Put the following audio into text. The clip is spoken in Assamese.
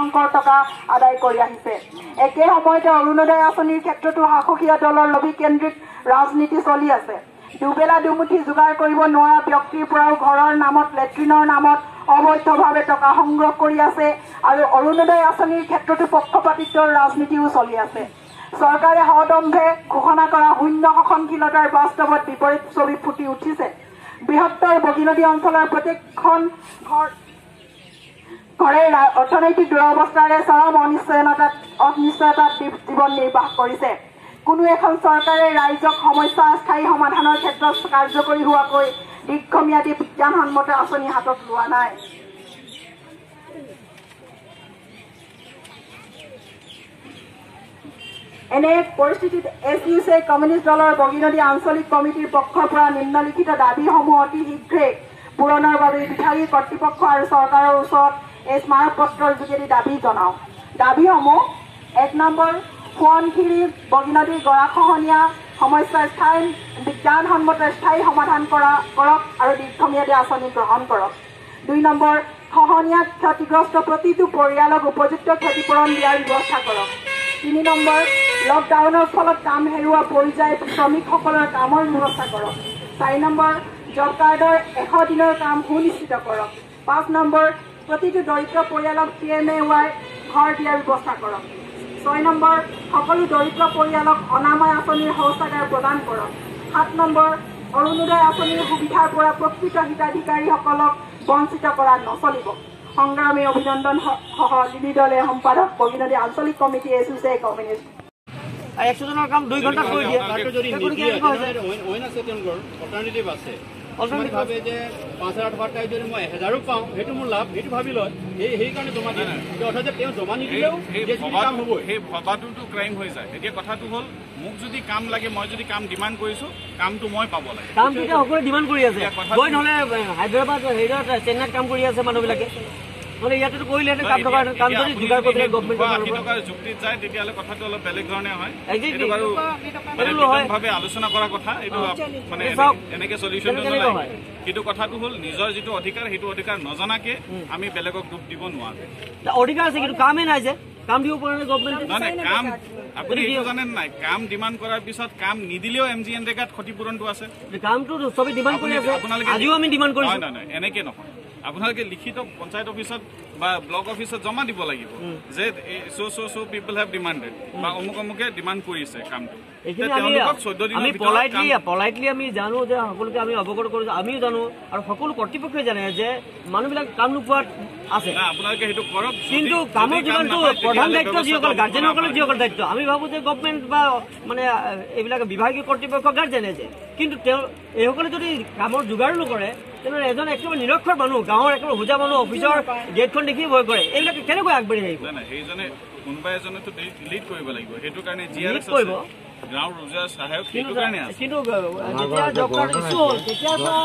অংকৰ টকা আদায় কৰি আহিছে। একে সময়তে অৰুণোদয় আঁচনিৰ ক্ষেত্ৰতো শাসকীয় দলৰ লবিকেন্দ্ৰিক ৰাজনীতি চলি আছে। দুবেলা দুমুঠি যোগাৰ কৰিব নোৱাৰা ব্যক্তিৰ পৰাও ঘৰৰ নামত লেট্ৰিনৰ নামত অবৈধভাৱে টকা সংগ্ৰহ কৰি আছে আৰু অৰুণোদয় আঁচনিৰ ক্ষেত্ৰতো পক্ষপাতিত্বৰ ৰাজনীতিও চলি আছে। চৰকাৰে সদম্ভে ঘোষণা কৰা শূন্য সহনশীলতাৰ বাস্তৱত বিপৰীত ছবি ফুটি উঠিছে। বৃহত্তৰ বগীনদী অঞ্চলৰ প্ৰত্যেকখন ঘৰে অৰ্থনৈতিক দুৰৱস্থাৰে চৰম অনিশ্চয়তাত জীৱন নিৰ্বাহ কৰিছে। কোনো এখন চৰকাৰে ৰাইজক সমস্যা স্থায়ী সমাধানৰ ক্ষেত্ৰত কাৰ্যকৰী হোৱাকৈ দীৰ্ঘম্যাদী বিজ্ঞানসন্মত আঁচনি হাতত লোৱা নাই। এনে পৰিস্থিতিত SUC কমিউনিষ্ট দলৰ বগীনদী আঞ্চলিক কমিটিৰ পক্ষৰ পৰা নিম্নলিখিত দাবীসমূহ অতি শীঘ্ৰে পূৰণৰ বাবে বিভাগীয় কৰ্তৃপক্ষ আৰু চৰকাৰৰ ওচৰত এই স্মাৰকপত্ৰৰ যোগেদি দাবী জনাওঁ। দাবীসমূহ ১ নম্বৰ, সোৱণশিৰি বগীনদী গৰাখহনীয়া সমস্যাৰ স্থায়ী বিজ্ঞানসন্মত স্থায়ী সমাধান কৰক আৰু দীৰ্ঘম্যাদী আঁচনি গ্ৰহণ কৰক। ২ নম্বৰ, খহনীয়াত ক্ষতিগ্ৰস্ত প্ৰতিটো পৰিয়ালক উপযুক্ত ক্ষতিপূৰণ দিয়াৰ ব্যৱস্থা কৰক। ৩ নম্বৰ, লকডাউনৰ ফলত কাম হেৰুওৱা পৰ্যায় শ্ৰমিকসকলৰ কামৰ ব্যৱস্থা কৰক। ৪ নম্বৰ, জব কাৰ্ডৰ ১০০ দিনৰ কাম সুনিশ্চিত কৰক। ৫ নম্বৰ, প্ৰতিটো দৰিদ্ৰ পৰিয়ালক PMAY ঘৰ দিয়াৰ ব্যৱস্থা কৰক। ৬ নম্বৰ, সকলো দৰিদ্ৰ পৰিয়ালক অনাময় আঁচনিৰ শৌচাগাৰ প্ৰদান কৰক। ৭ নম্বৰ, অৰুণোদয় আঁচনিৰ সুবিধাৰ পৰা প্ৰকৃত হিতাধিকাৰীসকলক বঞ্চিত কৰা নচলিব। সংগ্ৰামী অভিনন্দন সহ লিডি দলীয় সম্পাদক বগীনদী আঞ্চলিক কমিটি SUC কমিউনিষ্ট। ১০০ জনৰ কাম ২ ঘণ্টাত কৰি দিয়ে। ভাবে যে ৫,০০০ টকাৰ টাই যদি মই ১,০০০ পাওঁ সেইটো মোৰ লাভ, সেইটো ভাবি লয়। সেইকাৰণে জমা দিয়ে। অৰ্থাৎ তেওঁ জমা নিদিলেও কাম হ'ব, সেই ভবাটোতো ক্ৰাইম হৈ যায়। এতিয়া কথাটো হ'ল, মোক যদি কাম লাগে, মই যদি কাম ডিমাণ্ড কৰিছো, কামটো মই পাব লাগে। কামটো সকলোৱে ডিমাণ্ড কৰি আছে। গৈ নহ'লে হায়দৰাবাদ হেৰিত চেন্নাইত কাম কৰি আছে মানুহবিলাকে। মানে ইয়াতেতো কৰিলে কাম যদি যোগাৰ কৰিলে গভৰ্ণমেণ্টৰ যুক্তিত যায়, তেতিয়াহ'লে কথাটো অলপ বেলেগ ধৰণে হয়। ভাৱে আলোচনা কৰা কথা, এইটো মানে এনেকে চলিউশ্যন নহয়। কিন্তু কথাটো হ'ল, নিজৰ যিটো অধিকাৰ, সেইটো অধিকাৰ নজনাকে আমি বেলেগক দুখ দিব নোৱাৰো। অধিকাৰ আছে, কিন্তু কামেই নাই যে কাম দিব পৰা নাই গভৰ্ণমেণ্টে। নহয়, কাম আপুনি এইটো জানে নাই, কাম ডিমাণ্ড কৰাৰ পিছত কাম নিদিলেও MGNৰেগাত ক্ষতিপূৰণটো আছে। কামটো চবে ডিমাণ্ড কৰি আছে, আজিও আমি ডিমাণ্ড কৰিছো। নহয়, এনেকে নহয়। আপোনালোকে লিখিত পঞ্চায়ত অফিচত বা ব্লক অফিচত জমা দিব লাগিব যে so people have demanded বা অমুকে ডিমাণ্ড কৰিছে কামটো। আমি পলাইটলি আমি জানো যে সকলোকে আমি অৱগত কৰোঁ, আমিও জানো আৰু সকলো কৰ্তৃপক্ষই জানে যে মানুহবিলাক কাম নোপোৱাত আছে। আপোনালোকে সেইটো কৰক, কিন্তু কামৰ যোগানটো প্ৰধান দায়িত্ব যিসকল গাৰ্জেনসকলৰ যিসকল দায়িত্ব, আমি ভাবোঁ যে গভৰ্ণমেণ্ট বা মানে এইবিলাক বিভাগীয় কৰ্তৃপক্ষ গাৰ্জেনে যে, কিন্তু তেওঁ এইসকলে যদি কামৰ যোগাৰো নকৰে, তেনেহ'লে এজন একেবাৰে নিৰক্ষৰ মানুহ, গাঁৱৰ একেবাৰে হোজা মানুহ অফিচৰ গেটখন দেখি ভয় কৰে। এইবিলাক কেনেকৈ আগবাঢ়ি আহিব? সেইজনে কোনোবা এজনেতো লিড কৰিব লাগিব। সেইটো কাৰণে GRS কৰিব, গাঁৱৰ ৰোজগাৰ সহায়ক, সেইটো কাৰণে আছে। কিন্তু যেতিয়া জব কাৰ্ড ইছ্যু হ'ল তেতিয়াৰ পৰা